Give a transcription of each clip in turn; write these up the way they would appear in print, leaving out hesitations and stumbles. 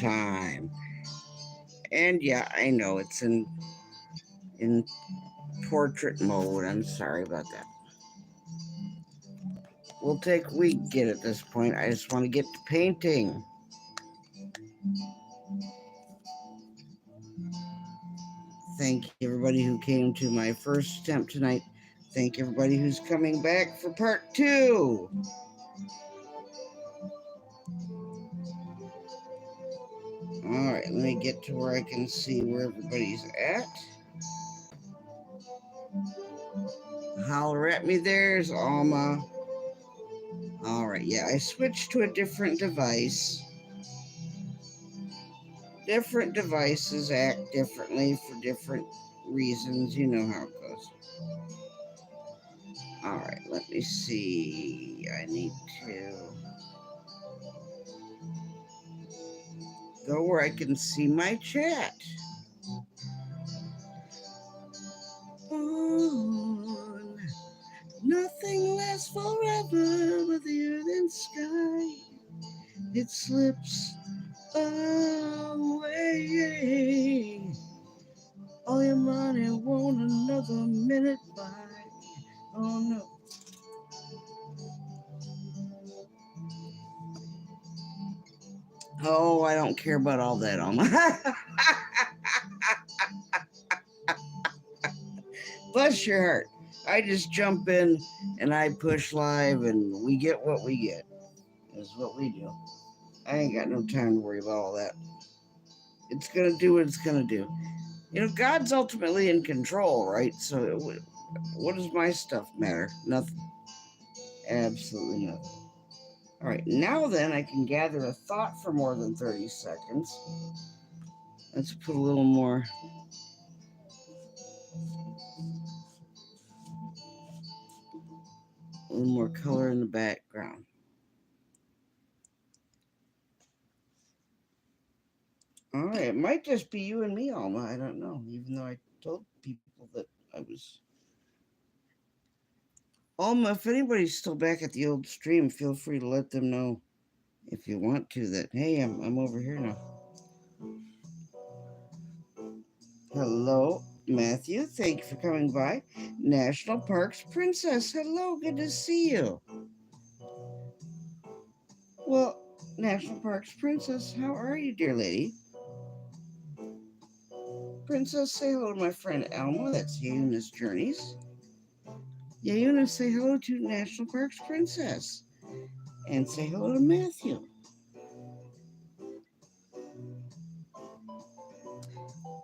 time. And yeah, I know it's in portrait mode. I'm sorry about that. We'll take a week to get at this point. I just want to get to painting. Thank you, everybody who came to my first attempt tonight. Thank you, everybody who's coming back for part 2. All right, let me get to where I can see where everybody's at. Holler at me, there's Alma. All right, yeah, I switched to a different device. Different devices act differently for different reasons. You know how it goes. All right, let me see. I need to go where I can see my chat. On, nothing lasts forever but the earth and sky. It slips away. All your money won't another minute buy. Oh no. Oh, I don't care about all that, Alma. Bless your heart. I just jump in and I push live and we get what we get. Is what we do. I ain't got no time to worry about all that. It's going to do what it's going to do. You know, God's ultimately in control, right? So what does my stuff matter? Nothing. Absolutely nothing. All right, now then I can gather a thought for more than 30 seconds. Let's put a little more color in the background. All right, it might just be you and me, Alma. I don't know, even though I told people that I was. Alma, if anybody's still back at the old stream, feel free to let them know if you want to that, hey, I'm over here now. Hello, Matthew. Thank you for coming by. National Parks Princess. Hello, good to see you. Well, National Parks Princess, how are you, dear lady? Princess, say hello to my friend Alma. That's Yuna's Journeys. Yuna, say hello to National Parks Princess. And say hello to Matthew.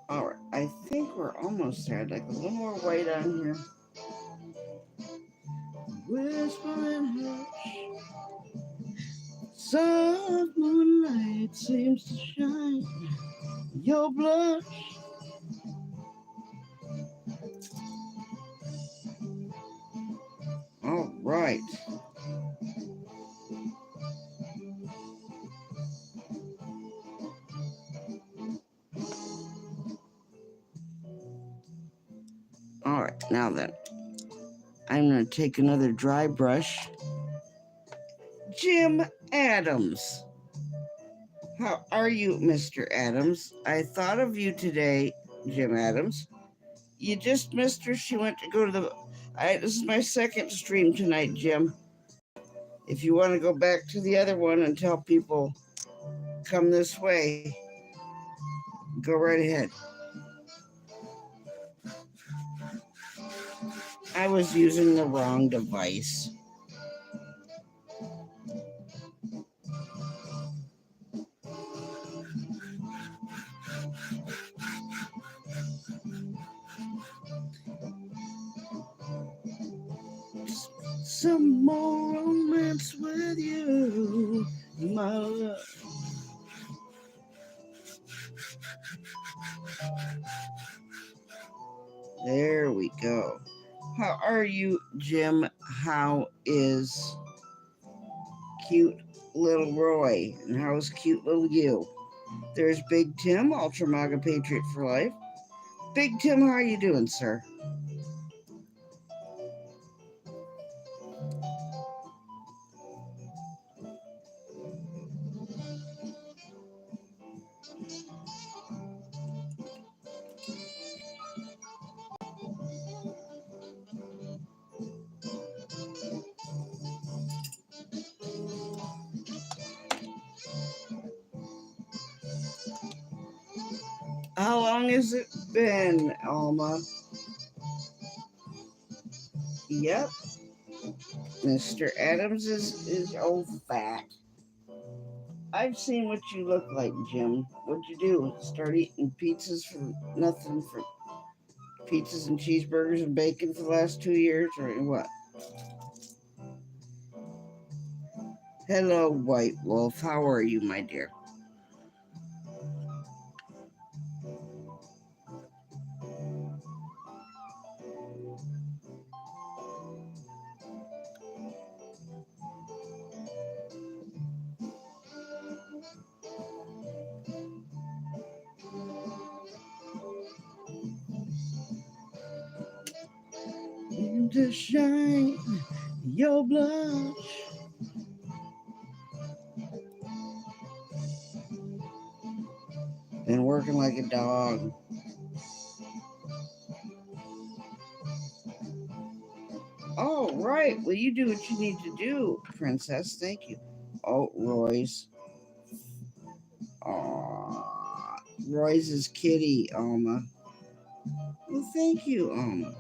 All right, I think we're almost there. I'd like a little more white on here. Whisper and hush. Soft moonlight seems to shine. Your blush. All right. All right, now then, I'm going to take another dry brush. Jim Adams. How are you, Mr. Adams? I thought of you today, Jim Adams. You just missed her. She went to go to the... this is my second stream tonight, Jim. If you want to go back to the other one and tell people, come this way, go right ahead. I was using the wrong device. Some more romance with you, my love. There we go. How are you, Jim? How is cute little Roy? And how is cute little you? There's Big Tim, Ultra MAGA Patriot for Life. Big Tim, how are you doing, sir? How long has it been, Alma? Yep, Mr. Adams is old fat. I've seen what you look like, Jim. What'd you do? Start eating pizzas for nothing for pizzas and cheeseburgers and bacon for the last 2 years, or what? Hello, White Wolf. How are you, my dear? To shine your blush. Been working like a dog. Oh, right. Well, you do what you need to do, Princess. Thank you. Oh, Roy's. Aw, Roy's kitty, Alma. Well, thank you, Alma.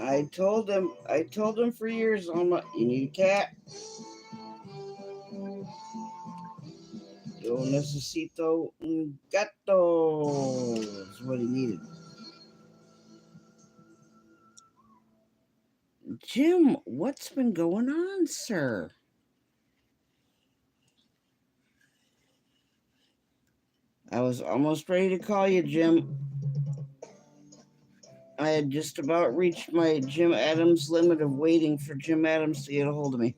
I told him for years, Alma, you need a cat. Yo necesito un gato. Is what he needed. Jim, what's been going on, sir? I was almost ready to call you, Jim. I had just about reached my Jim Adams limit of waiting for Jim Adams to get a hold of me.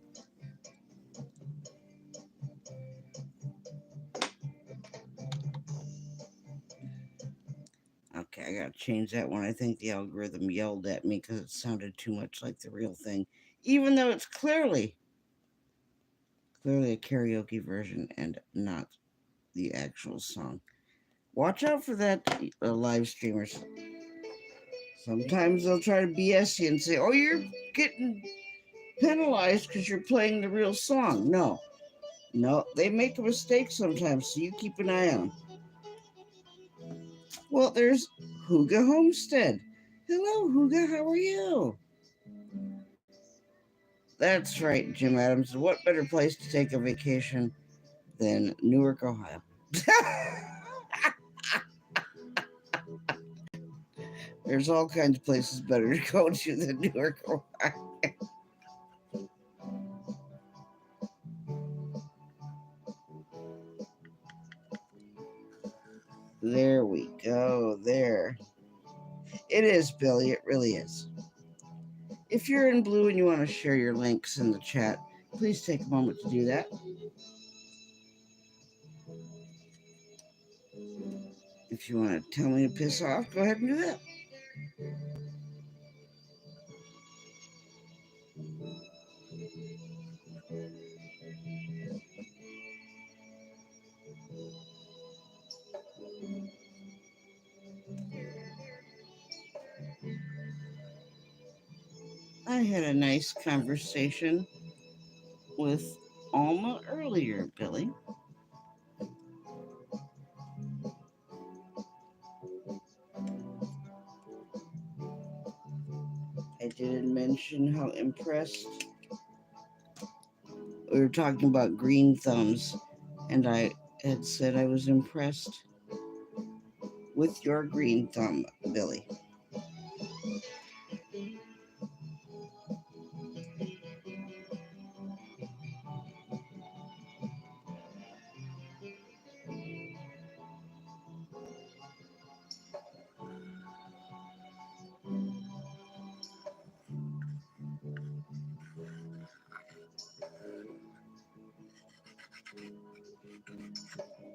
Okay, I gotta change that one. I think the algorithm yelled at me because it sounded too much like the real thing, even though it's clearly a karaoke version and not the actual song. Watch out for that, live streamers. Sometimes they'll try to BS you and say, "Oh, you're getting penalized because you're playing the real song." No, no, they make a mistake sometimes, so you keep an eye on them. Well, there's Huga Homestead. Hello, Huga, how are you? That's right, Jim Adams. What better place to take a vacation than Newark, Ohio? There's all kinds of places better to go to than Newark, Ohio. There we go. There. It is, Billy. It really is. If you're in blue and you want to share your links in the chat, please take a moment to do that. If you want to tell me to piss off, go ahead and do that. I had a nice conversation with Alma earlier, Billy. I didn't mention how impressed. We were talking about green thumbs, and I had said I was impressed with your green thumb, Billy.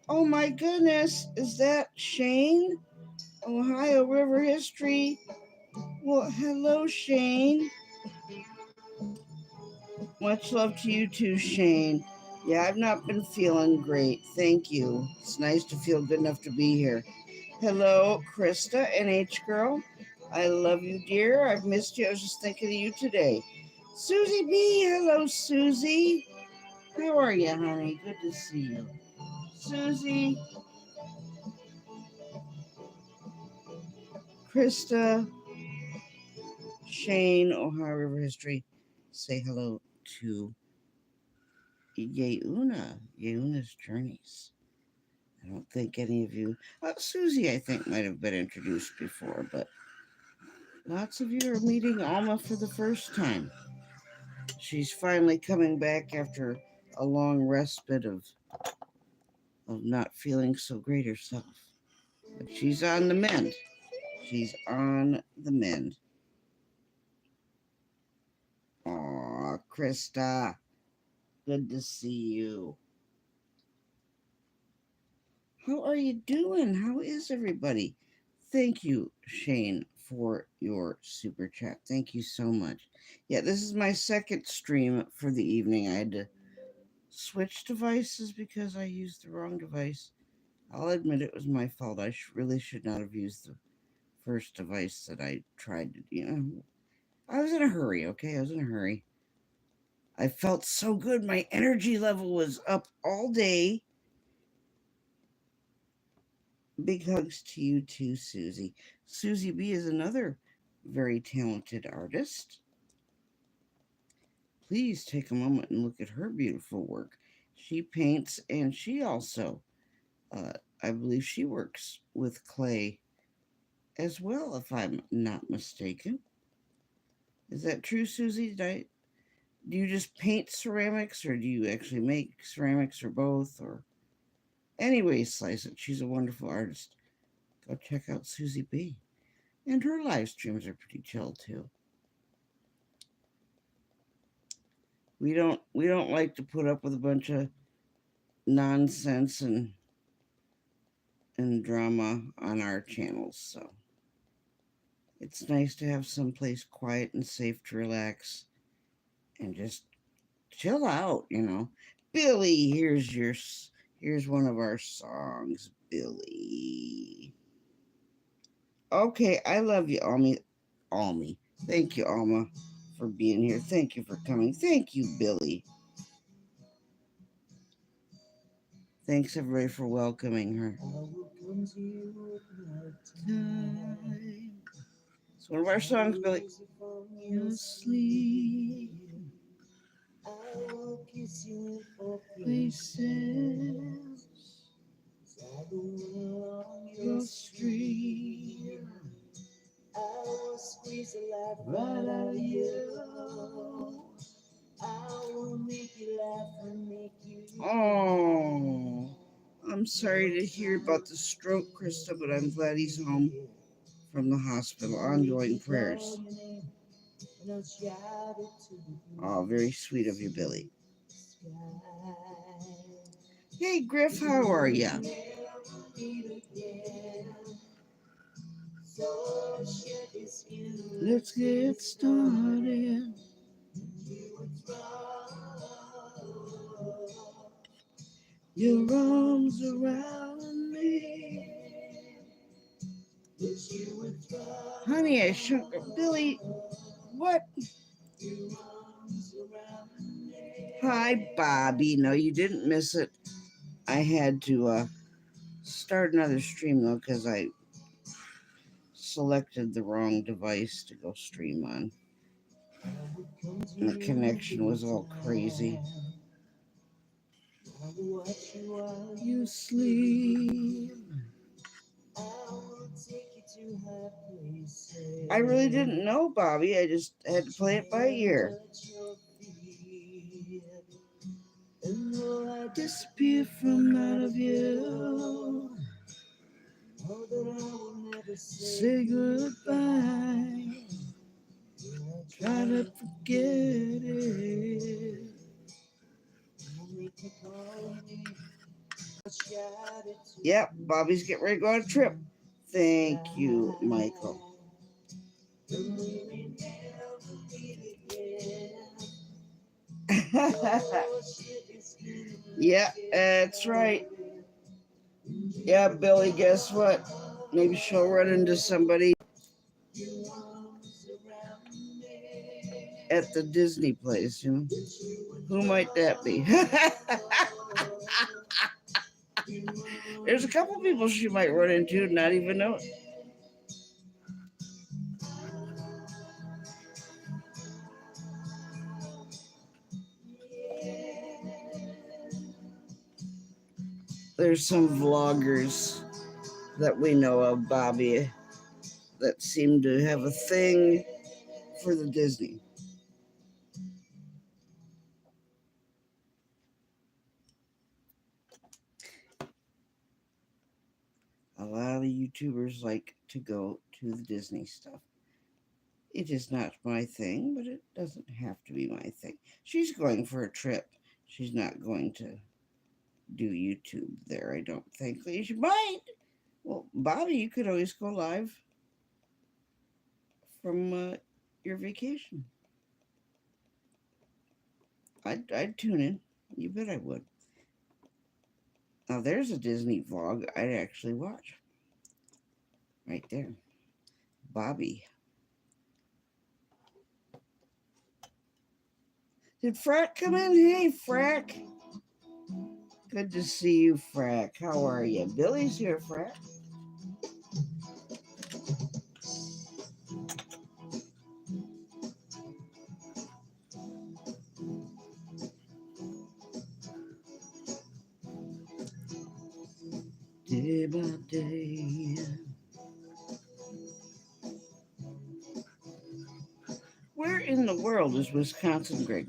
Oh my goodness, is that Shane? Ohio River History. Well, hello, Shane. Much love to you too, Shane. Yeah, I've not been feeling great. Thank you. It's nice to feel good enough to be here. Hello, Krista, NH girl. I love you, dear. I've missed you. I was just thinking of you today. Susie B. Hello, Susie. How are you, honey? Good to see you. Susie, Krista, Shane, Ohio River History. Say hello to Yeuna's Journeys. I don't think any of you, Susie, I think, might have been introduced before, but lots of you are meeting Alma for the first time. She's finally coming back after a long respite of not feeling so great herself. But she's on the mend. She's on the mend. Aw, Krista, good to see you. How are you doing? How is everybody? Thank you, Shane, for your super chat. Thank you so much. Yeah, this is my second stream for the evening. I had to switch devices because I used the wrong device. I'll admit it was my fault. I really should not have used the first device that I tried to, I was in a hurry, okay? I was in a hurry. I felt so good. My energy level was up all day. Big hugs to you too, Susie. Susie B is another very talented artist. Please take a moment and look at her beautiful work. She paints and she also, I believe she works with clay as well, if I'm not mistaken. Is that true, Susie? Do you just paint ceramics or do you actually make ceramics or both? Or anyway, Slice It. She's a wonderful artist. Go check out Susie B. And her live streams are pretty chill too. We don't like to put up with a bunch of nonsense and drama on our channels, so it's nice to have someplace quiet and safe to relax and just chill out. Billy, here's one of our songs, Billy. Okay, I love you, Almi. Thank you, Alma, for being here. Thank you for coming. Thank you, Billy. Thanks, everybody, for welcoming her. It's one of our songs, Billy. You sleep. I will kiss you for places. I go along your street. I will squeeze the life right out of you. I will make you laugh and make you. Oh, I'm sorry to hear about the stroke, Krista, but I'm glad he's home from the hospital. Ongoing prayers. Oh, very sweet of you, Billy. Hey, Griff, how are ya? Let's get started. Your arms around me. Honey, I shook Billy. What? Hi, Bobby. No, you didn't miss it. I had to start another stream though because I selected the wrong device to go stream on. And the connection was all crazy. You sleep. I really didn't know, Bobby. I just had to play it by ear. Disappear from out of you. Say goodbye. Try to forget it. Yep, Bobby's getting ready to go on a trip. Thank you, Michael. Yeah, that's right. Yeah, Billy, guess what? Maybe she'll run into somebody. at the Disney place, you know. Who might that be? There's a couple people she might run into and not even know it. There's some vloggers that we know of, Bobby, that seem to have a thing for the Disney. A lot of YouTubers like to go to the Disney stuff. It is not my thing, but it doesn't have to be my thing. She's going for a trip. She's not going to do YouTube there, I don't think. She might. Well, Bobby, you could always go live from your vacation. I'd tune in. You bet I would. Now, there's a Disney vlog I'd actually watch. Right there. Bobby. Did Frack come in? Hey, Frack. Good to see you, Frack. How are you? Billy's here, Frack. Day by day. Where in the world is Wisconsin, Greg?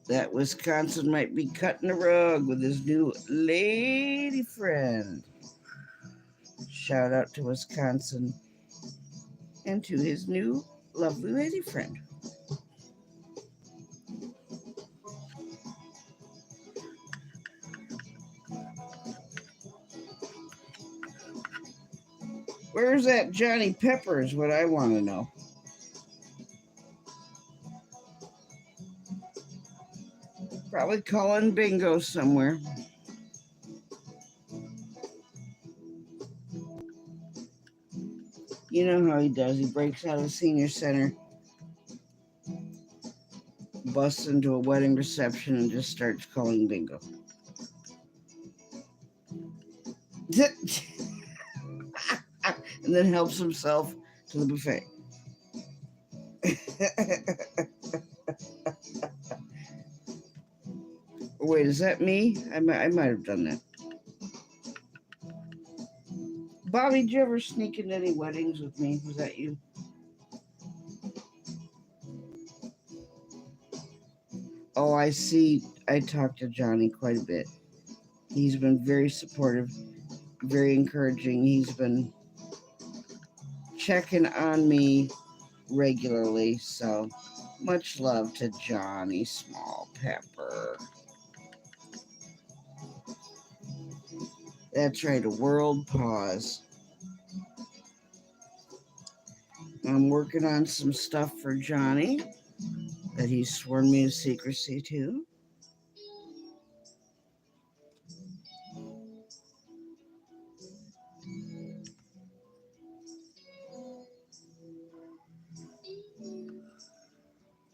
That Wisconsin might be cutting a rug with his new lady friend. Shout out to Wisconsin and to his new lovely lady friend. Where's that Johnny Pepper is what I want to know. Probably calling bingo somewhere. You know how he does. He breaks out of the senior center, busts into a wedding reception, and just starts calling bingo. And then helps himself to the buffet. Wait, is that me? I might have done that. Bobby, did you ever sneak into any weddings with me? Was that you? Oh, I see. I talked to Johnny quite a bit. He's been very supportive, very encouraging. He's been checking on me regularly. So much love to Johnny Small Pepper. That's right, a world pause. I'm working on some stuff for Johnny that he's sworn me to secrecy to.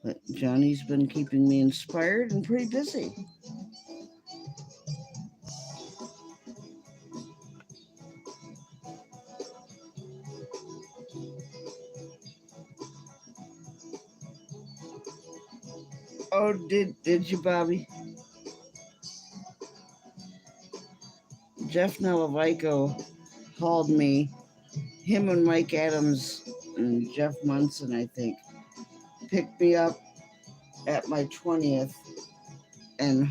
But Johnny's been keeping me inspired and pretty busy. Oh, did you, Bobby? Jeff Nelevico hauled me. Him and Mike Adams and Jeff Munson, I think, picked me up at my 20th and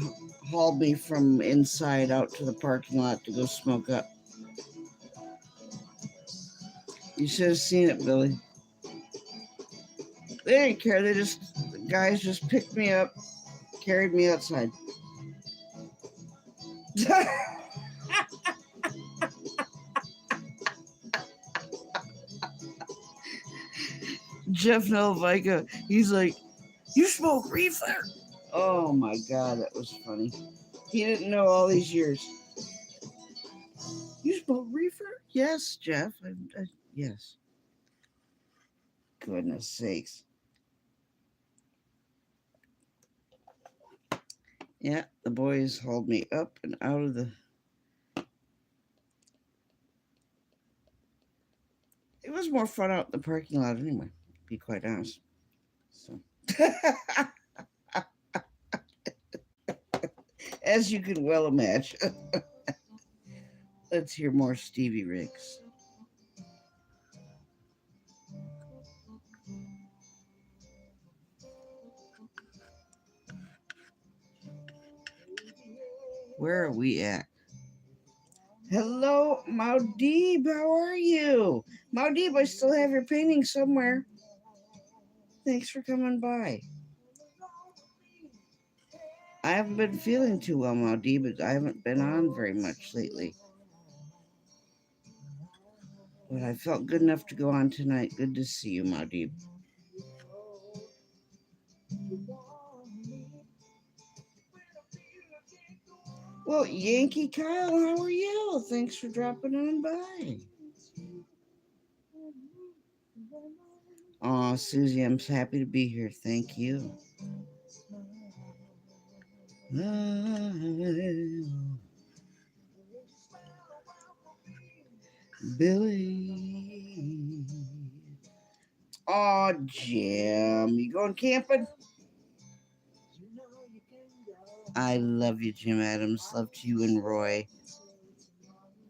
hauled me from inside out to the parking lot to go smoke up. You should have seen it, Billy. They didn't care. The guys just picked me up, carried me outside. Jeff Nelevico, he's like, "You smoke reefer?" Oh my God, that was funny. He didn't know all these years. You smoke reefer? Yes, Jeff. Yes. Goodness sakes. Yeah, the boys hauled me up and out of the. It was more fun out in the parking lot anyway, to be quite honest. So, as you can well imagine, let's hear more Stevie Riggs. Where are we at? Hello, Maudib. How are you? Maudib, I still have your painting somewhere. Thanks for coming by. I haven't been feeling too well, Maudib, but I haven't been on very much lately. But I felt good enough to go on tonight. Good to see you, Maudib. Well, Yankee Kyle, how are you? Thanks for dropping on by. Aw, Susie, I'm happy to be here. Thank you. Billy. Aw, Jim. You going camping? I love you, Jim Adams. Love to you and Roy.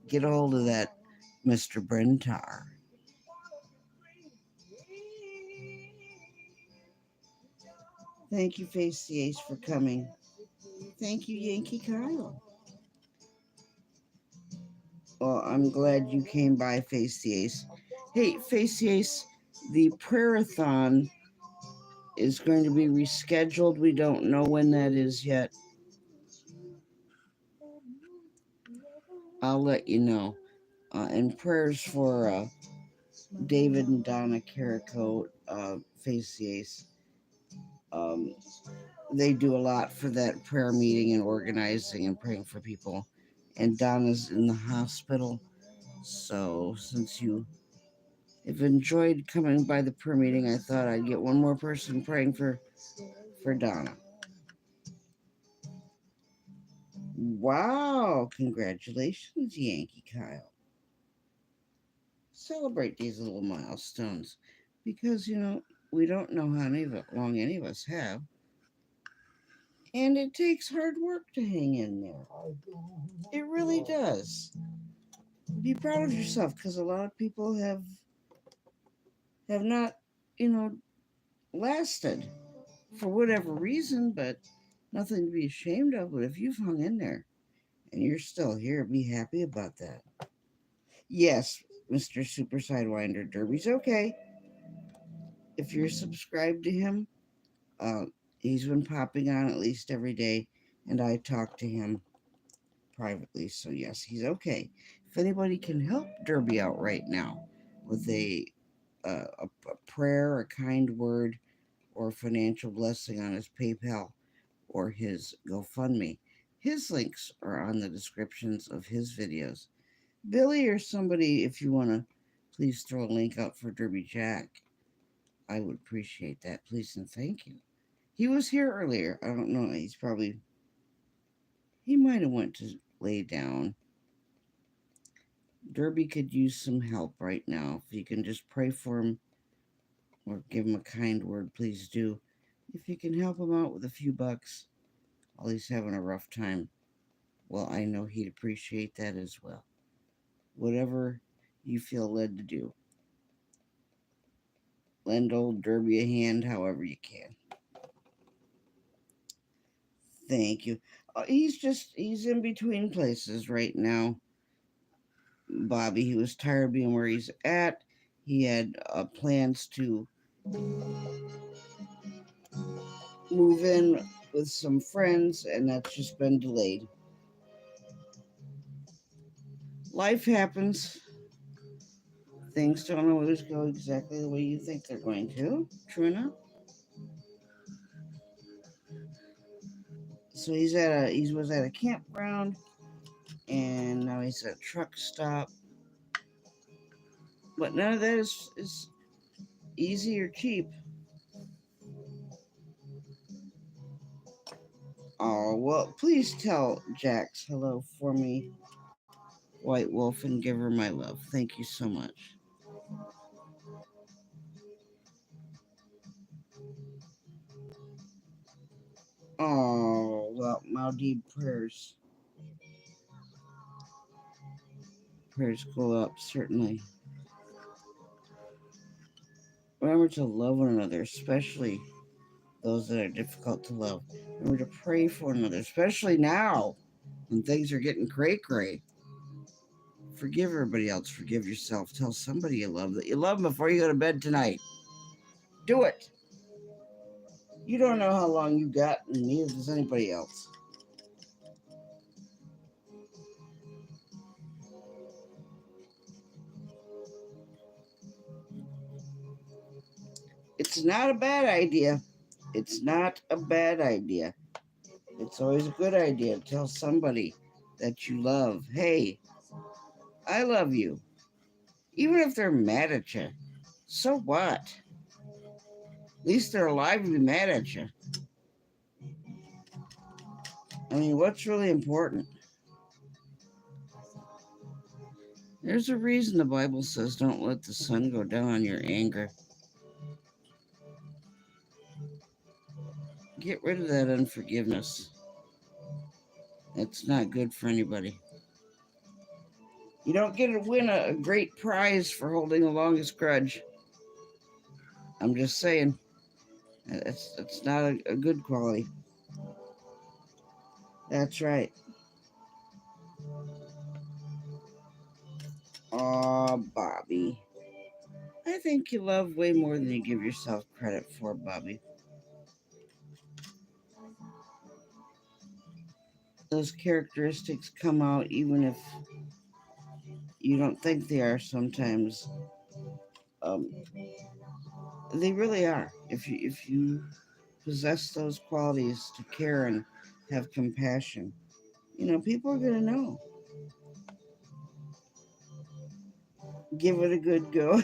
Get a hold of that Mr. Brentar. Thank you, Face the Ace, for coming. Thank you, Yankee Kyle. Well, I'm glad you came by, Face the Ace. Hey, Face the Ace, the prayer-a-thon is going to be rescheduled. We don't know when that is yet. I'll let you know. And prayers for David and Donna Carico, Face the Ace. Um, they do a lot for that prayer meeting and organizing and praying for people. And Donna's in the hospital. So since you have enjoyed coming by the prayer meeting, I thought I'd get one more person praying for Donna. Wow, congratulations, Yankee Kyle. Celebrate these little milestones because, we don't know how long any of us have. And it takes hard work to hang in there. It really does. Be proud of yourself because a lot of people have not, you know, lasted for whatever reason, but nothing to be ashamed of. But if you've hung in there and you're still here, be happy about that. Yes, Mr. Super Sidewinder Derby's okay. If you're subscribed to him, uh, he's been popping on at least every day, and I talk to him privately. So yes, he's okay. If anybody can help Derby out right now with a prayer, a kind word, or a financial blessing on his PayPal or his GoFundMe, his links are on the descriptions of his videos. Billy or somebody, if you want to, please throw a link out for Derby Jack. I would appreciate that, please and thank you. He was here earlier. I don't know. He might have went to lay down. Derby could use some help right now. If you can just pray for him or give him a kind word, please do. If you can help him out with a few bucks while he's having a rough time, well, I know he'd appreciate that as well. Whatever you feel led to do. Lend old Derby a hand however you can. Thank you. He's in between places right now, Bobby. He was tired of being where he's at. He had plans to move in with some friends, and that's just been delayed. Life happens. Things don't always go exactly the way you think they're going to. True enough. So he was at a campground, and now he's at a truck stop. But none of that is easy or cheap. Oh, well, please tell Jax hello for me, White Wolf, and give her my love. Thank you so much. Oh, well, Maldive prayers go up, certainly. Remember to love one another, especially those that are difficult to love. Remember to pray for one another, especially now when things are getting cray. Forgive everybody else. Forgive yourself. Tell somebody you love that you love them before you go to bed tonight. Do it. You don't know how long you got, and neither does anybody else. It's not a bad idea. It's not a bad idea. It's always a good idea to tell somebody that you love, hey, I love you. Even if they're mad at you. So what? At least they're alive to be mad at you. I mean, what's really important? There's a reason the Bible says don't let the sun go down on your anger. Get rid of that unforgiveness. It's not good for anybody. You don't get to win a great prize for holding the longest grudge. I'm just saying, it's not a good quality. That's right. Aw, Bobby. I think you love way more than you give yourself credit for, Bobby. Those characteristics come out even if you don't think they are sometimes. Um, they really are. If you possess those qualities to care and have compassion, people are gonna know. Give it a good go.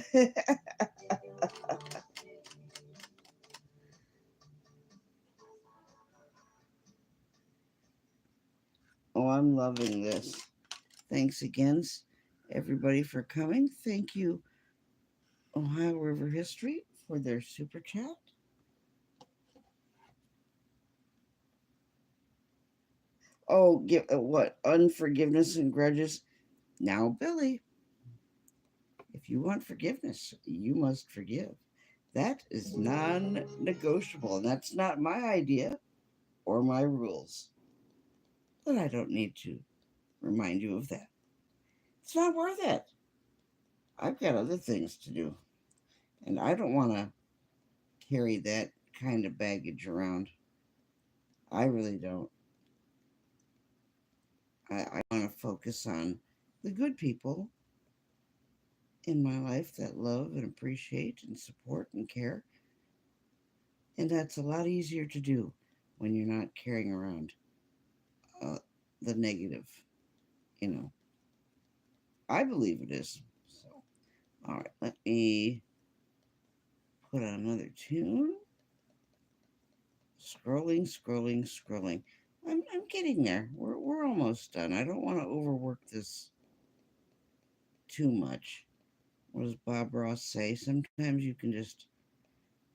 Oh, I'm loving this. Thanks again, everybody, for coming. Thank you, Ohio River History, for their super chat. Oh, what? Unforgiveness and grudges. Now, Billy, if you want forgiveness, you must forgive. That is non negotiable, and that's not my idea or my rules. But I don't need to remind you of that. It's not worth it. I've got other things to do, and I don't want to carry that kind of baggage around. I really don't. I want to focus on the good people in my life that love and appreciate and support and care. And that's a lot easier to do when you're not carrying around uh, the negative, you know. I believe it is. So, all right, let me put on another tune. Scrolling. I'm getting there. We're almost done. I don't want to overwork this too much. What does Bob Ross say? Sometimes you can just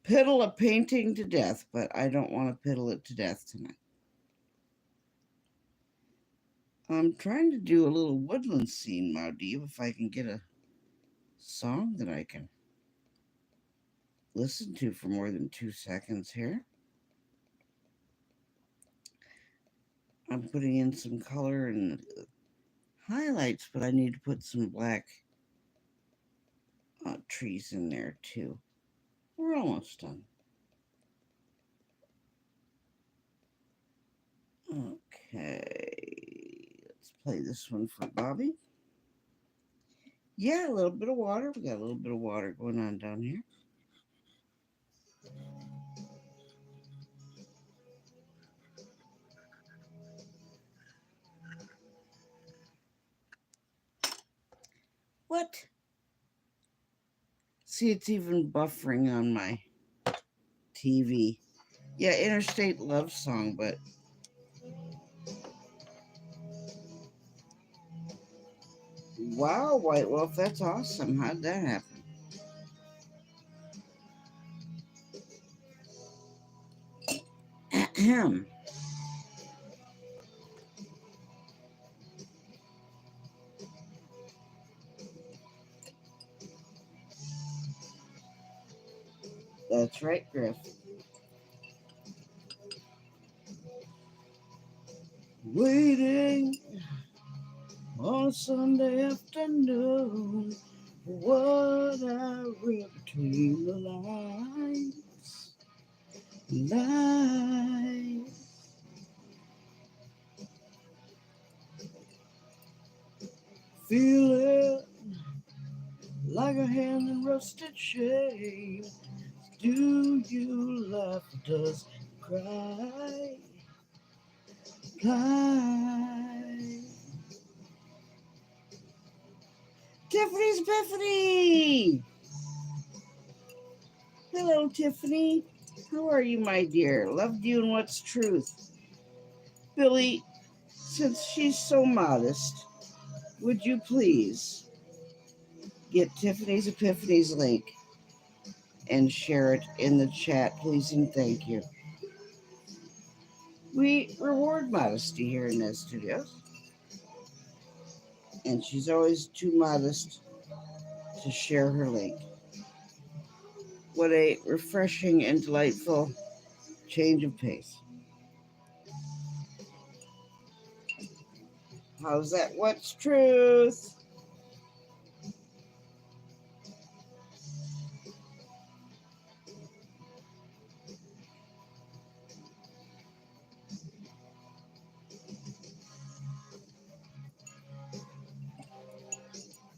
piddle a painting to death, but I don't want to piddle it to death tonight. I'm trying to do a little woodland scene, Maldive, if I can get a song that I can listen to for more than 2 seconds here. I'm putting in some color and highlights, but I need to put some black trees in there too. We're almost done. Okay, let's play this one for Bobby. Yeah, a little bit of water. We got a little bit of water going on down here. What? See, it's even buffering on my TV. Yeah, Interstate Love Song, but wow, White Wolf, that's awesome. How'd that happen? Ahem. That's right, Griff. Waiting on Sunday afternoon, what I read between the lines. Lines. Feeling like a hand in rusted shame. Do you laugh or does cry? Cry. Tiffany's Epiphany! Hello, Tiffany. How are you, my dear? Loved you and what's truth? Billy, since she's so modest, would you please get Tiffany's Epiphany's link and share it in the chat, please, and thank you. We reward modesty here in Nez Studios, and she's always too modest to share her link. What a refreshing and delightful change of pace. How's that? What's truth?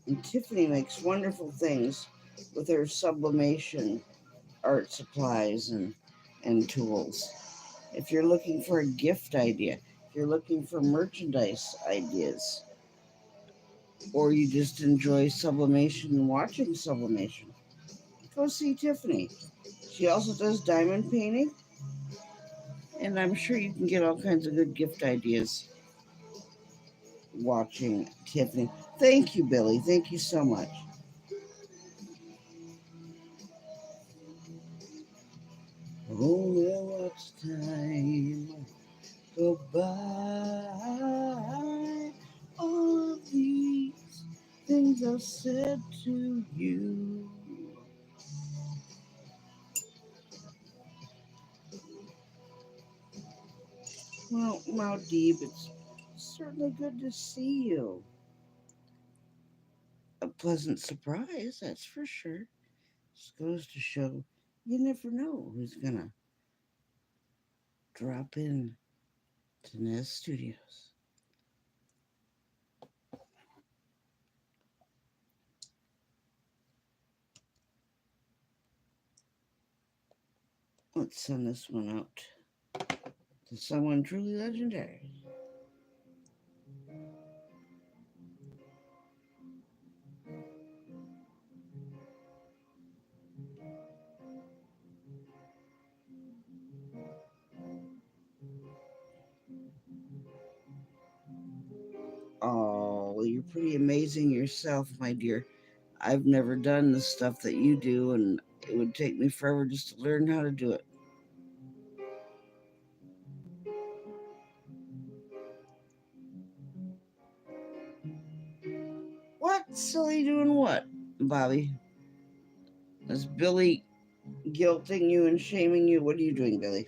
And Tiffany makes wonderful things with her sublimation art supplies and tools. If you're looking for a gift idea, if you're looking for merchandise ideas, or you just enjoy sublimation and watching sublimation, go see Tiffany. She also does diamond painting, and I'm sure you can get all kinds of good gift ideas watching Tiffany. Thank you, Billy. Thank you so much. Oh, well, what's time go by? All of these things I've said to you. Well, Maldeeb, it's certainly good to see you. A pleasant surprise, that's for sure. Just goes to show you never know who's gonna drop in to Nez Studios. Let's send this one out to someone truly legendary. Oh, well, you're pretty amazing yourself, my dear. I've never done the stuff that you do, and it would take me forever just to learn how to do it. What? Silly doing what, Bobby? Is Billy guilting you and shaming you? What are you doing, Billy?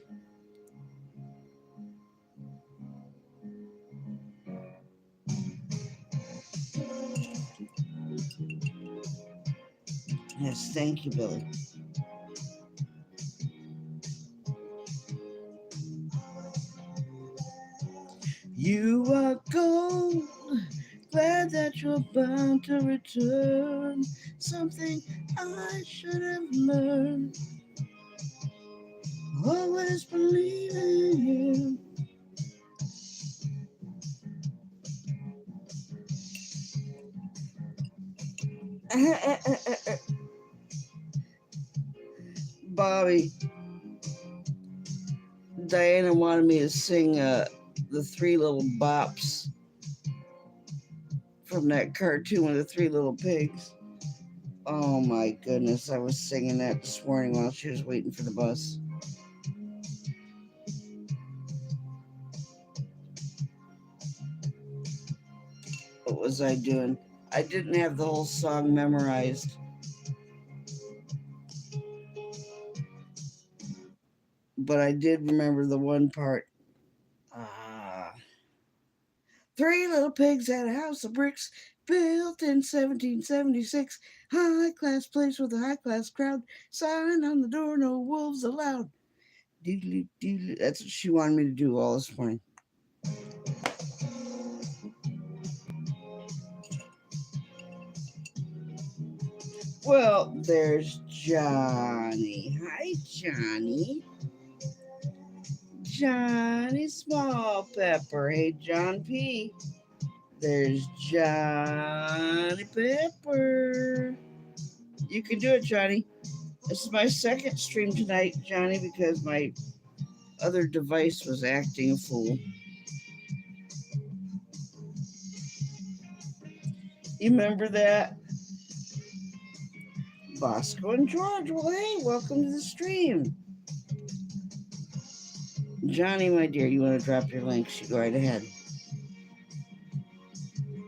Yes, thank you, Billy. You are gold, glad that you're bound to return. Something I should have learned. Always believe in you. Bobby, Diana wanted me to sing the Three Little Bops from that cartoon with the three little pigs. Oh my goodness, I was singing that this morning while she was waiting for the bus. What was I doing? I didn't have the whole song memorized, but I did remember the one part. Ah. Three little pigs had a house of bricks built in 1776. High class place with a high class crowd. Sign on the door, no wolves allowed. Doodly, doodly. That's what she wanted me to do all this morning. Well, there's Johnny. Hi, Johnny. Johnny Small Pepper. Hey, John P. There's Johnny Pepper. You can do it, Johnny. This is my second stream tonight, Johnny, because my other device was acting a fool. You remember that? Bosco and George. Well, hey, welcome to the stream. Johnny, my dear, you want to drop your links? You go right ahead.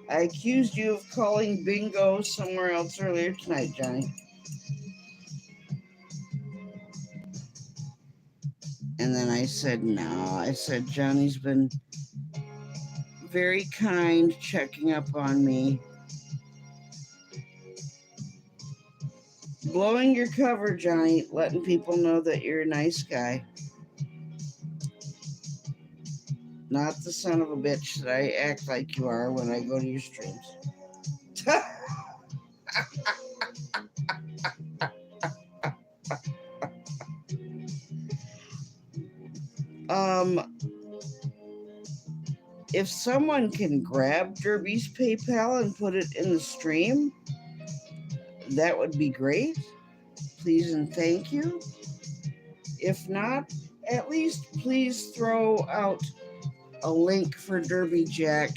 I accused you of calling bingo somewhere else earlier tonight, Johnny. And then I said, no. I said, Johnny's been very kind, checking up on me. Blowing your cover, Johnny, letting people know that you're a nice guy. Not the son of a bitch that I act like you are when I go to your streams. If someone can grab Derby's PayPal and put it in the stream, that would be great. Please and thank you. If not, at least please throw out a link for Derby Jack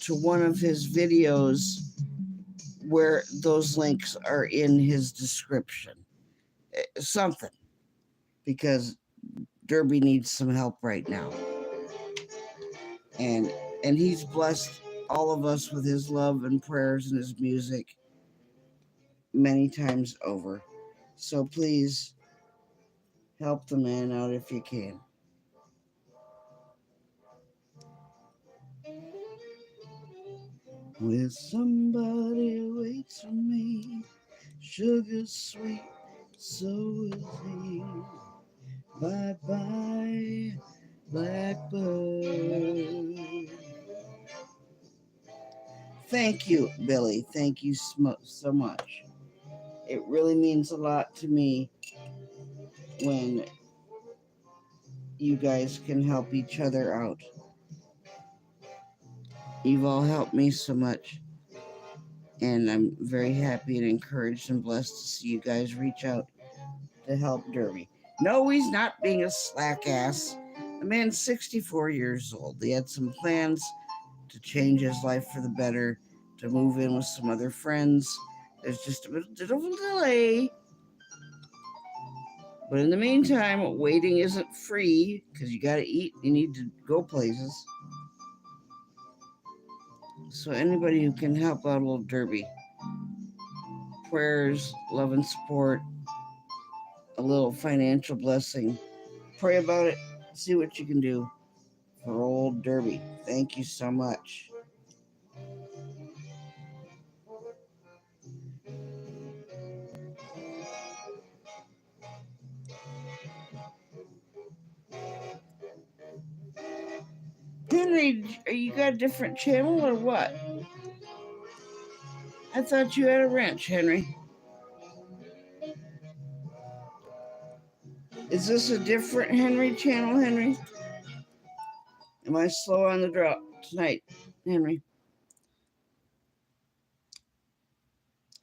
to one of his videos where those links are in his description. Something, because Derby needs some help right now. And he's blessed all of us with his love and prayers and his music many times over. So please help the man out if you can. With somebody waits for me, sugar sweet, so is he. Bye bye, blackbird. Thank you, Billy. Thank you so much. It really means a lot to me when you guys can help each other out. You've all helped me so much, and I'm very happy and encouraged and blessed to see you guys reach out to help Derby. No, he's not being a slack ass. The man's 64 years old. He had some plans to change his life for the better, to move in with some other friends. There's just a bit of a delay. But in the meantime, waiting isn't free because you got to eat. You need to go places. So anybody who can help out a little Derby, prayers, love and support, a little financial blessing, pray about it. See what you can do for old Derby. Thank you so much. Henry, you got a different channel or what? I thought you had a wrench, Henry. Is this a different Henry channel, Henry? Am I slow on the drop tonight, Henry?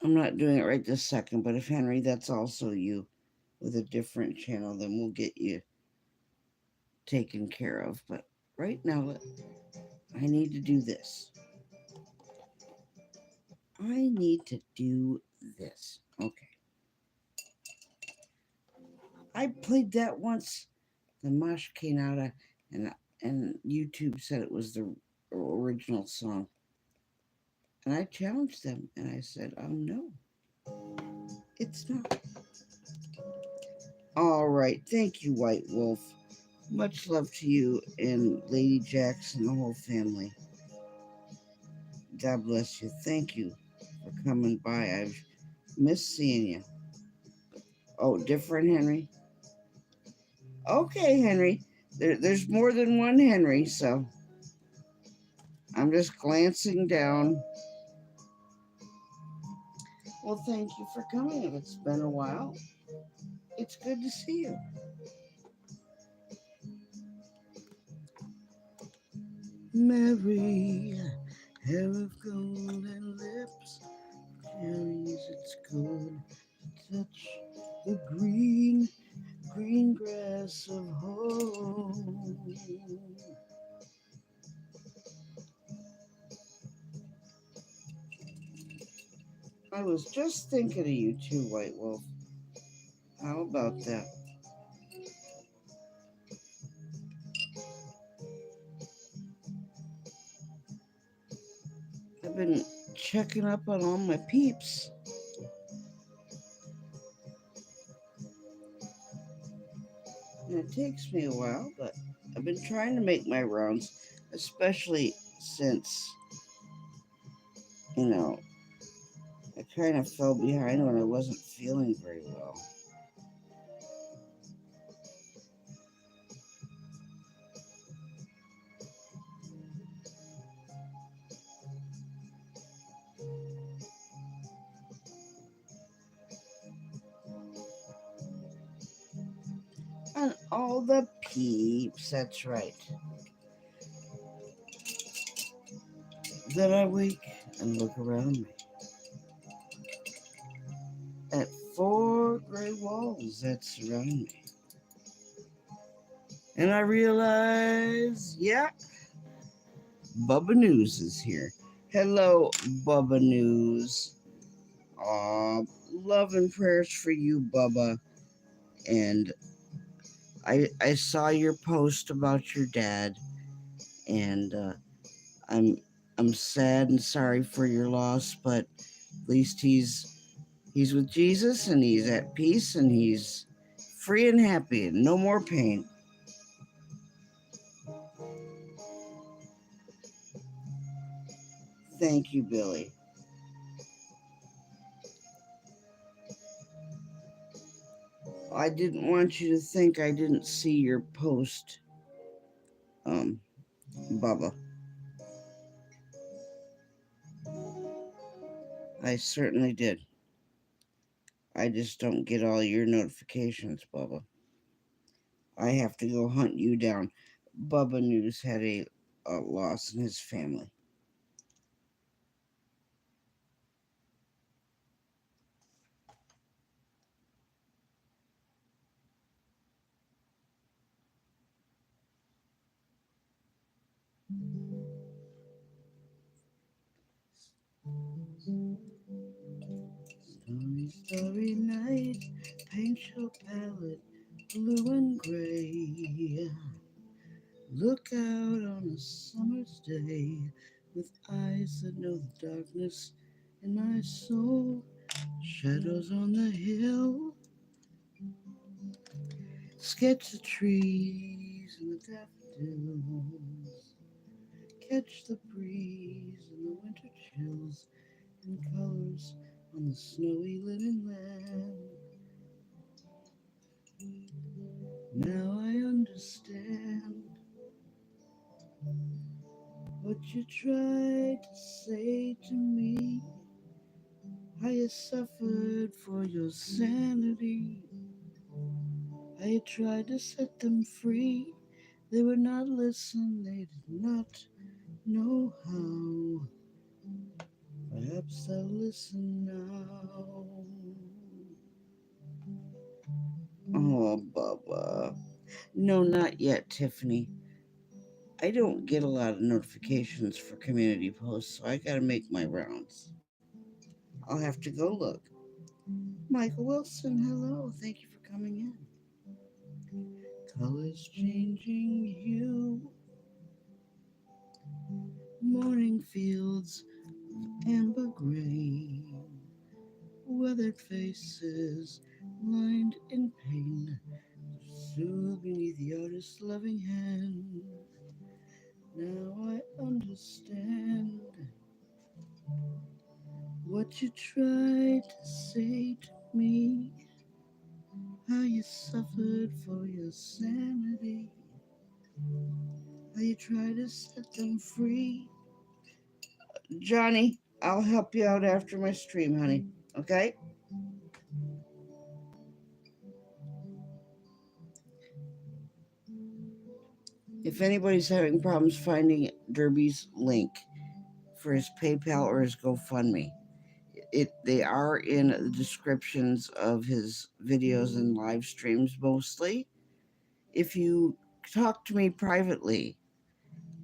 I'm not doing it right this second, but if Henry, that's also you with a different channel, then we'll get you taken care of. But right now, I need to do this. I need to do this. Okay. I played that once, the Mosh Kanata, and YouTube said it was the original song. And I challenged them and I said, no, it's not. All right. Thank you, White Wolf. Much love to you and Lady Jax and the whole family. God bless you. Thank you for coming by. I've missed seeing you. Oh, different Henry? Okay, Henry. There's more than one Henry, so I'm just glancing down. Well, thank you for coming. If it's been a while, it's good to see you. Mary, hair of golden lips, cherries, it's good to touch the green grass of home. I was just thinking of you too, White Wolf. How about that? I've been checking up on all my peeps. And it takes me a while, but I've been trying to make my rounds, especially since, you know, I kind of fell behind when I wasn't feeling very well. And all the peeps, that's right. Then I wake and look around me at four gray walls that surround me. And I realize, yeah, Bubba News is here. Hello, Bubba News. Love and prayers for you, Bubba. And I saw your post about your dad, and I'm I'm sad and sorry for your loss, but at least he's with Jesus and he's at peace and he's free and happy and no more pain. Thank you, Billy. I didn't want you to think I didn't see your post, um, Bubba. I certainly did. I just don't get all your notifications, Bubba. I have to go hunt you down. Bubba News had a loss in his family. Starry, starry night, paint your palette blue and gray. Look out on a summer's day with eyes that know the darkness in my soul. Shadows on the hill, sketch the trees and the daffodils. Catch the breeze and the winter chills and colors on the snowy living land. Now I understand what you tried to say to me. How you suffered for your sanity. How you tried to set them free. They would not listen, they did not know how. Perhaps I'll listen now. Oh, Bubba. No, not yet, Tiffany. I don't get a lot of notifications for community posts, so I gotta make my rounds. I'll have to go look. Michael Wilson, hello. Thank you for coming in. Colors changing hue, morning fields, amber gray, weathered faces lined in pain, soothed beneath the artist's loving hand. Now I understand what you tried to say to me, how you suffered for your sanity, how you tried to set them free. Johnny, I'll help you out after my stream, honey. Okay? If anybody's having problems finding Derby's link for his PayPal or his GoFundMe, they are in the descriptions of his videos and live streams mostly. If you talk to me privately,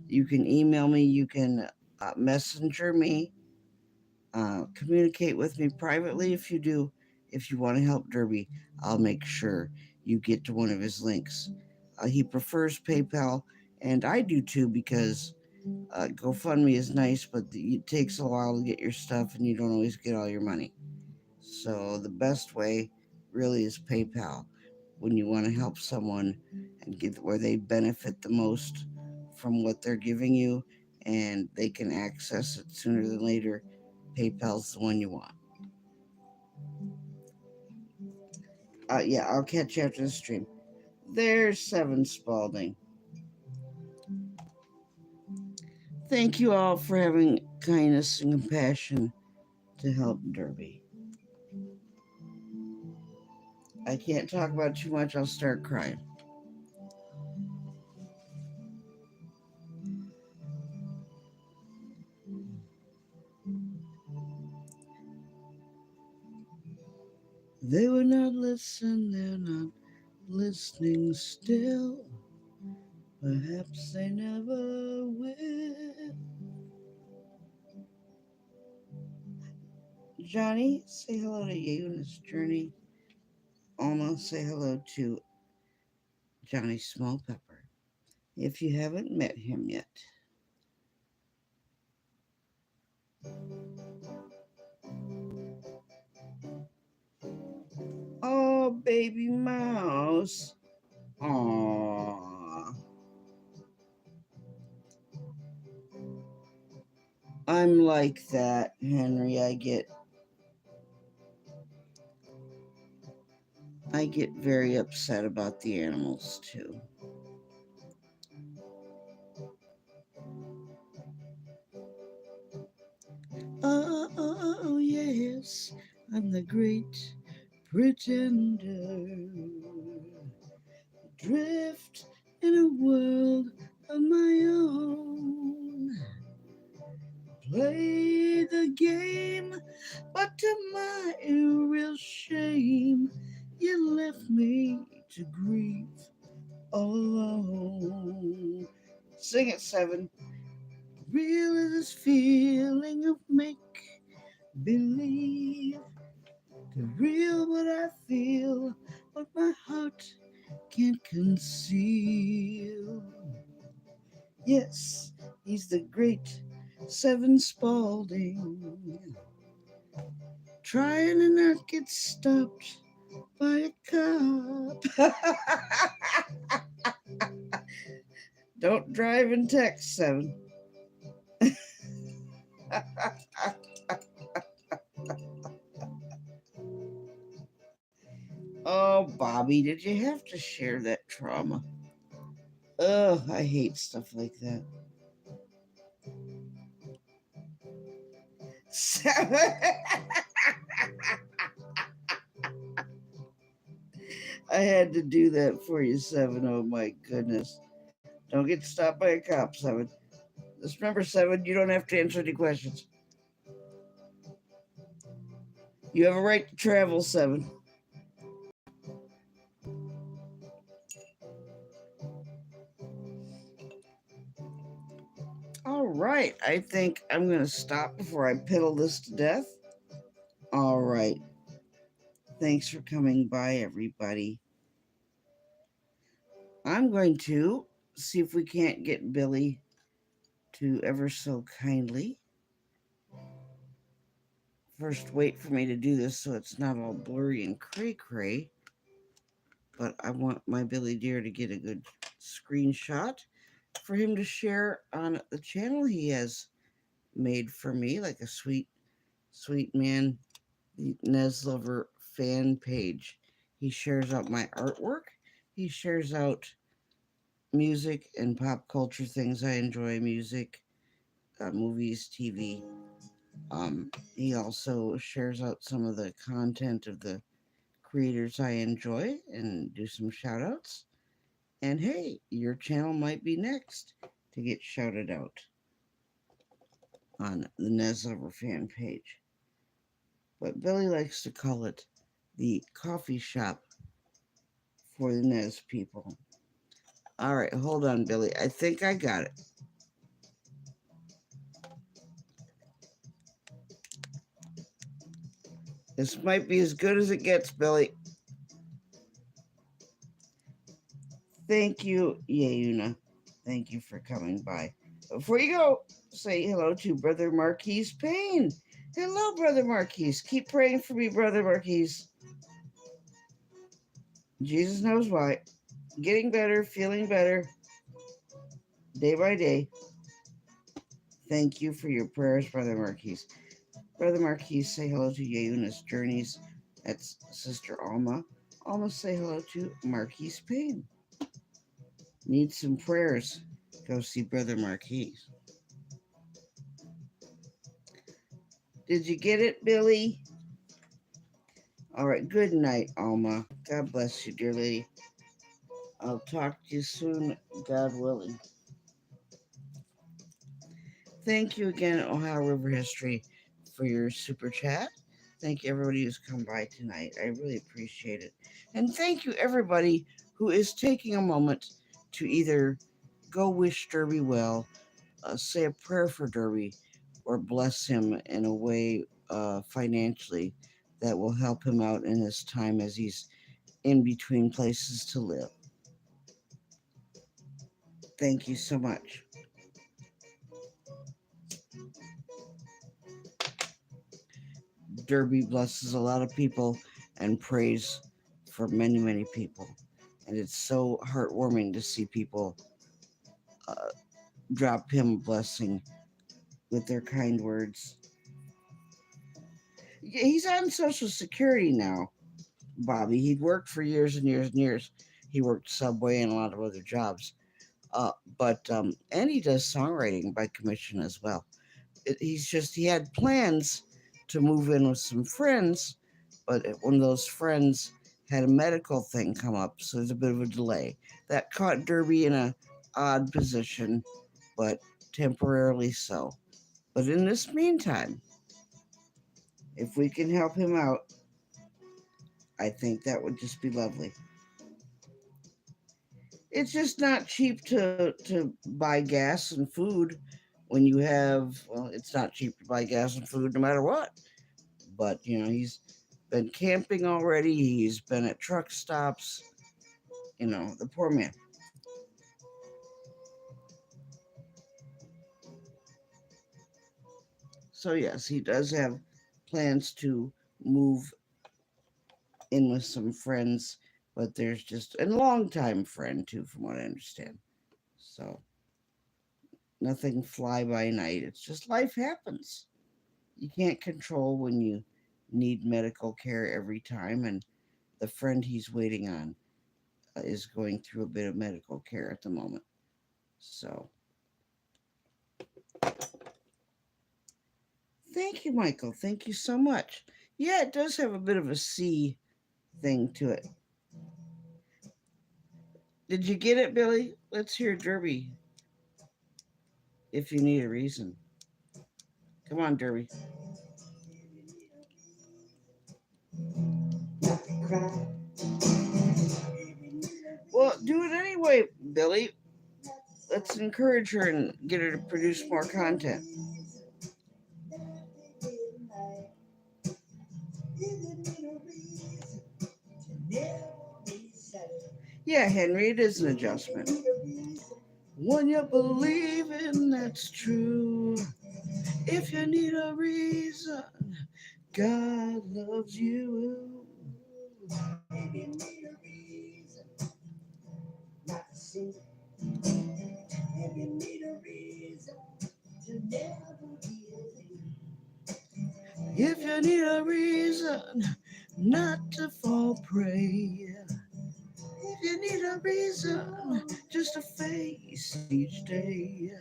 you can email me, you can messenger me, communicate with me privately. If you want to help Derby, I'll make sure you get to one of his links. He prefers PayPal, and I do too, because GoFundMe is nice, but it takes a while to get your stuff and you don't always get all your money. So the best way really is PayPal when you want to help someone and get where they benefit the most from what they're giving you and they can access it sooner than later. PayPal's the one you want. Yeah, I'll catch you after the stream. There's Seven Spalding. Thank you all for having kindness and compassion to help Derby. I can't talk about too much, I'll start crying. They would not listen, they're not listening still. Perhaps they never will. Johnny, say hello to you and his journey. Almost say hello to Johnny Smallpepper if you haven't met him yet. Oh, baby mouse. Aww. I'm like that, Henry. I get very upset about the animals too. Oh, yes, I'm the great pretender. Drift in a world of my own. Play the game, but to my real shame, you left me to grieve all alone. Sing it, Seven. Real is this feeling of make believe. The real what I feel, what my heart can't conceal. Yes, he's the great Seven Spalding, trying to not get stopped by a cop. Don't drive and text, Seven. Oh, Bobby, did you have to share that trauma? Ugh, I hate stuff like that. Seven. I had to do that for you, Seven. Oh my goodness. Don't get stopped by a cop, Seven. Just remember, Seven, you don't have to answer any questions. You have a right to travel, 7. All right, I think I'm going to stop before I piddle this to death. All right, thanks for coming by, everybody. I'm going to see if we can't get Billy to ever so kindly first wait for me to do this so it's not all blurry and cray cray. But I want my Billy Deer to get a good screenshot for him to share on the channel he has made for me, like a sweet, sweet man, the Nez Lover fan page. He shares out my artwork. He shares out music and pop culture things I enjoy, music, movies, TV. He also shares out some of the content of the creators I enjoy and do some shout outs. And hey, your channel might be next to get shouted out on the Nez Lover fan page. But Billy likes to call it the coffee shop for the Nez people. All right, hold on, Billy. I think I got it. This might be as good as it gets, Billy. Thank you, Yeuna. Thank you for coming by. Before you go, say hello to Brother Marquise Payne. Hello, Brother Marquise. Keep praying for me, Brother Marquise. Jesus knows why. Getting better, feeling better, day by day. Thank you for your prayers, Brother Marquise. Brother Marquise, say hello to Yeuna's Journeys. That's Sister Alma. Alma, say hello to Marquise Payne. Need some prayers? Go see Brother Marquise. Did you get it, Billy? All right, good night, Alma. God bless you, dear lady. I'll talk to you soon, God willing. Thank you again, Ohio River History, for your super chat. Thank you, everybody who's come by tonight. I really appreciate it. And thank you, everybody who is taking a moment to either go wish Derby well, say a prayer for Derby, or bless him in a way financially that will help him out in this time as he's in between places to live. Thank you so much. Derby blesses a lot of people and prays for many, many people. And it's so heartwarming to see people uh, drop him a blessing with their kind words. He's on Social Security now, Bobby. He'd worked for years and years and years. He worked Subway and a lot of other jobs. And he does songwriting by commission as well. He had plans to move in with some friends, but one of those friends had a medical thing come up, so there's a bit of a delay. That caught Derby in a odd position, but temporarily so. But in this meantime, if we can help him out, I think that would just be lovely. It's just not cheap to buy gas and food when you have, well, it's not cheap to buy gas and food no matter what. But, he's been camping already. He's been at truck stops. The poor man. So, yes, he does have plans to move in with some friends, but there's just a long-time friend, too, from what I understand. So, nothing fly by night. It's just life happens. You can't control when you need medical care every time, and the friend he's waiting on is going through a bit of medical care at the moment. So, thank you, Michael. Thank you so much. Yeah, it does have a bit of a C thing to it. Did you get it, Billy? Let's hear Derby if you need a reason. Come on, Derby. Well, do it anyway, Billy. Let's encourage her and get her to produce more content. Yeah, Henry, it is an adjustment. When you believe in that's true. If you need a reason, God loves you. If you need a reason not to fall prey. If you need a reason just to face each day.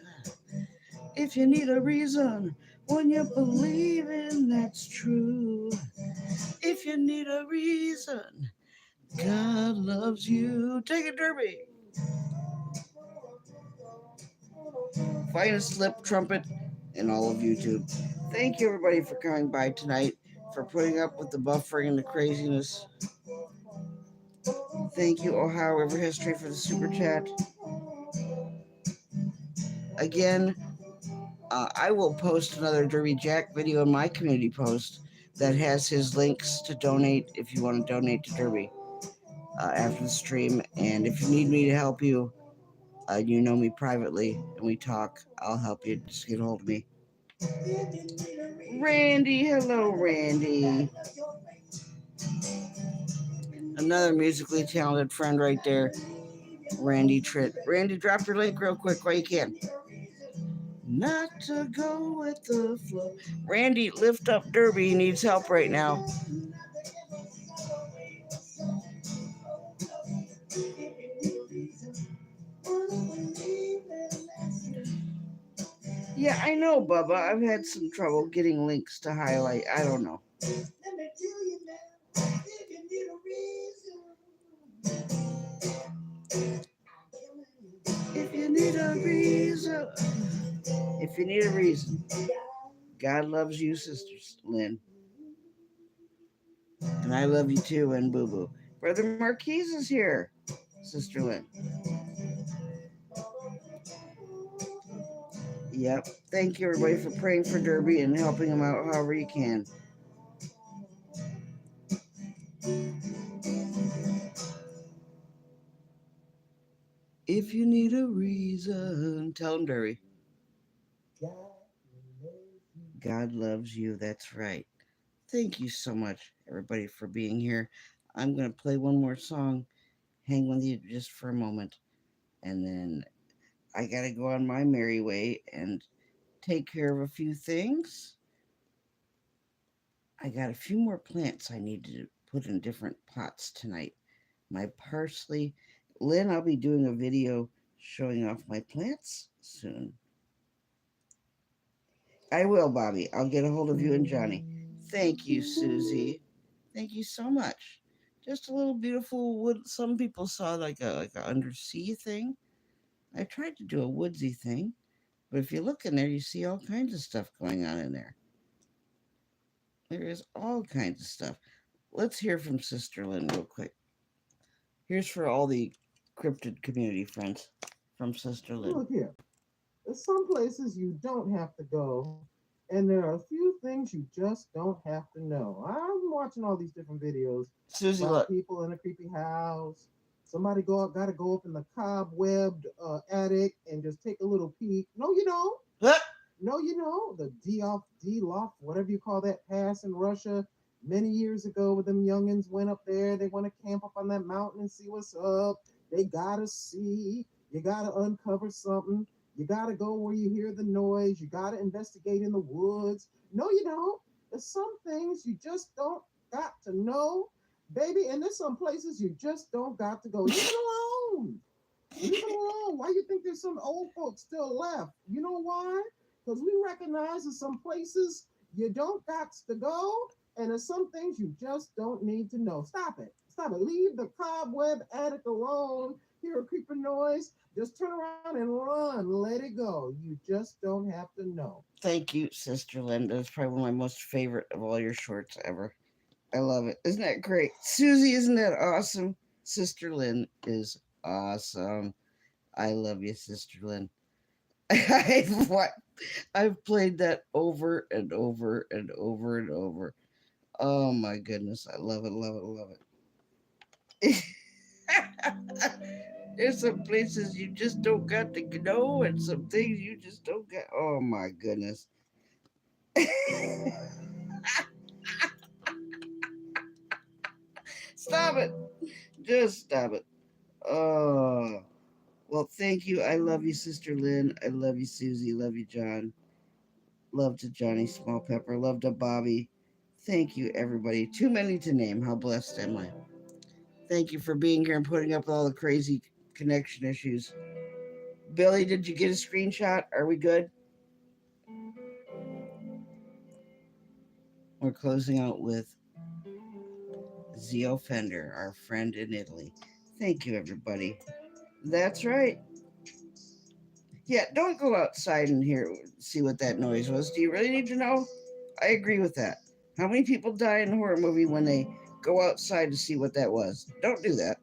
If you need a reason when you believe in that's true. If you need a reason, God loves you. Take it, Derby. Finest slip trumpet in all of YouTube. Thank you, everybody, for coming by tonight, for putting up with the buffering and the craziness. Thank you, Ohio River History, for the super chat. Again, I will post another Derby Jack video in my community post that has his links to donate if you want to donate to Derby after the stream. And if you need me to help you, you know me privately and we talk, I'll help you. Just get a hold of me. Randy, hello, Randy. Another musically talented friend right there, Randy Tritt. Randy, drop your link real quick while you can. Not to go with the flow. Randy, lift up Derby. He needs help right now. Yeah, I know, Bubba. I've had some trouble getting links to highlight. I don't know. If you need a reason, if you need a reason, God loves you, Sister Lynn. And I love you too, and Boo Boo. Brother Marquise is here, Sister Lynn. Yep. Thank you, everybody, for praying for Derby and helping him out however you can. If you need a reason, tell him, Derby. God loves you. That's right. Thank you so much, everybody, for being here. I'm going to play one more song. Hang with you just for a moment. And then I got to go on my merry way and take care of a few things. I got a few more plants I need to put in different pots tonight. My parsley. Lynn, I'll be doing a video showing off my plants soon. I will, Bobby. I'll get a hold of you and Johnny. Thank you, Susie. Thank you so much. Just a little beautiful wood. Some people saw like a undersea thing. I tried to do a woodsy thing, but if you look in there, you see all kinds of stuff going on in there. There is all kinds of stuff. Let's hear from Sister Lynn real quick. Here's for all the cryptid community friends from Sister Lynn. Look here. There's some places you don't have to go, and there are a few things you just don't have to know. I'm watching all these different videos Susie, about look. people in a creepy house. Somebody got to go up in the cobwebbed attic and just take a little peek. No, you don't. Huh? No, you know, the D loft, whatever you call that pass in Russia many years ago where them youngins went up there. They want to camp up on that mountain and see what's up. They gotta see. You gotta uncover something. You gotta go where you hear the noise. You gotta investigate in the woods. No, you don't. There's some things you just don't got to know, baby. And there's some places you just don't got to go. Leave it alone. Leave it alone. Why you think there's some old folks still left? You know why? Because we recognize in some places you don't got to go, and there's some things you just don't need to know. Stop it. Stop it. Leave the cobweb attic alone. Hear a creeping noise. Just turn around and run. Let it go. You just don't have to know. Thank you, Sister Lynn. That's probably one of my most favorite of all your shorts ever. I love it. Isn't that great? Susie, isn't that awesome? Sister Lynn is awesome. I love you, Sister Lynn. What? I've played that over and over and over and over. Oh my goodness. I love it, love it, love it. There's some places you just don't got to know, and some things you just don't got. Oh my goodness. Stop it. Just stop it. Oh. Well, thank you. I love you, Sister Lynn. I love you, Susie. Love you, John. Love to Johnny Small Pepper. Love to Bobby. Thank you, everybody. Too many to name. How blessed am I? Thank you for being here and putting up with all the crazy connection issues. Billy, did you get a screenshot? Are we good? We're closing out with Zio Fender, our friend in Italy. Thank you, everybody. That's right. Yeah, don't go outside and see what that noise was. Do you really need to know? I agree with that. How many people die in a horror movie when they go outside to see what that was? Don't do that.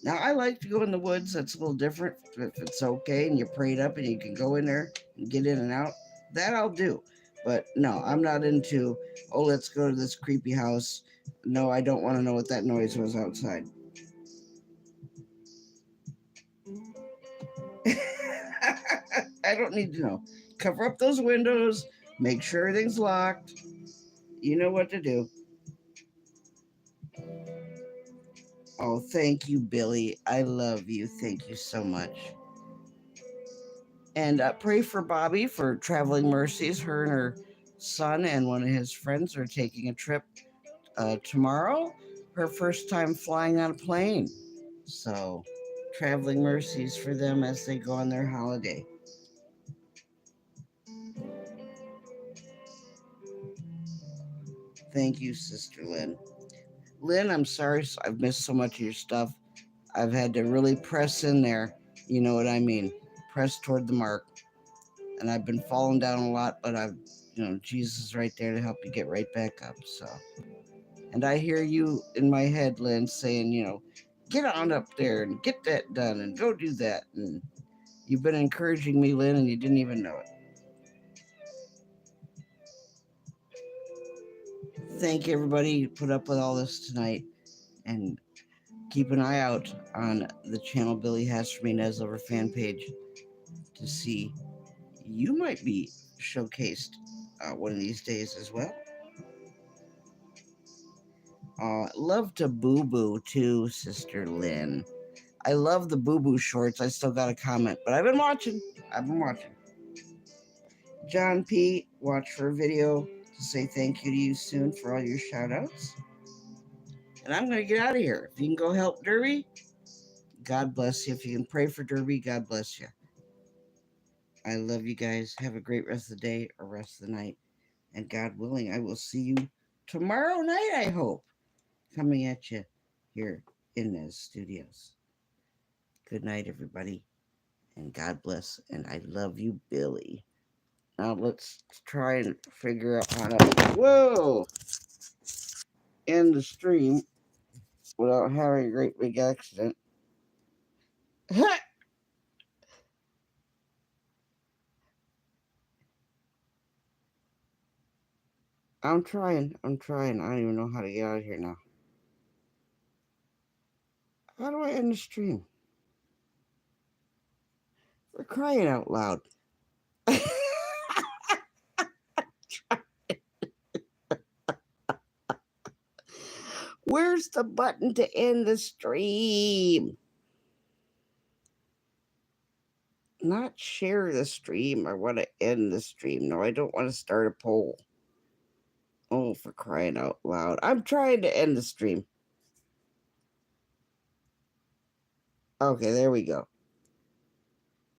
Now, I like to go in the woods. That's a little different. If it's okay and you prayed up and you can go in there and get in and out, that I'll do. But no, I'm not into, oh, let's go to this creepy house. No, I don't want to know what that noise was outside. I don't need to know. Cover up those windows, make sure everything's locked. You know what to do. Oh, thank you, Billy. I love you. Thank you so much. And pray for Bobby for traveling mercies. Her and her son and one of his friends are taking a trip tomorrow. Her first time flying on a plane. So, traveling mercies for them as they go on their holiday. Thank you, Sister Lynn. Lynn, I'm sorry I've missed so much of your stuff. I've had to really press in there. You know what I mean? Press toward the mark. And I've been falling down a lot, but Jesus is right there to help you get right back up. So, and I hear you in my head, Lynn, saying, get on up there and get that done and go do that. And you've been encouraging me, Lynn, and you didn't even know it. Thank you, everybody, who put up with all this tonight. And keep an eye out on the channel Billy has for me, Nez Lover fan page, to see you might be showcased one of these days as well. Love to boo boo too, Sister Lynn. I love the boo boo shorts. I still got a comment, but I've been watching. John P., watch for a video to say thank you to you soon for all your shout outs. And I'm going to get out of here. If you can go help Derby, God bless you. If you can pray for Derby, God bless you. I love you guys. Have a great rest of the day or rest of the night. And God willing, I will see you tomorrow night, I hope, coming at you here in Nez Studios. Good night, everybody. And God bless. And I love you, Billy. Now let's try and figure out how to end the stream without having a great big accident. I'm trying. I don't even know how to get out of here now. How do I end the stream? For crying out loud. Where's the button to end the stream? Not share the stream. I want to end the stream. No, I don't want to start a poll. Oh, for crying out loud. I'm trying to end the stream. Okay, there we go.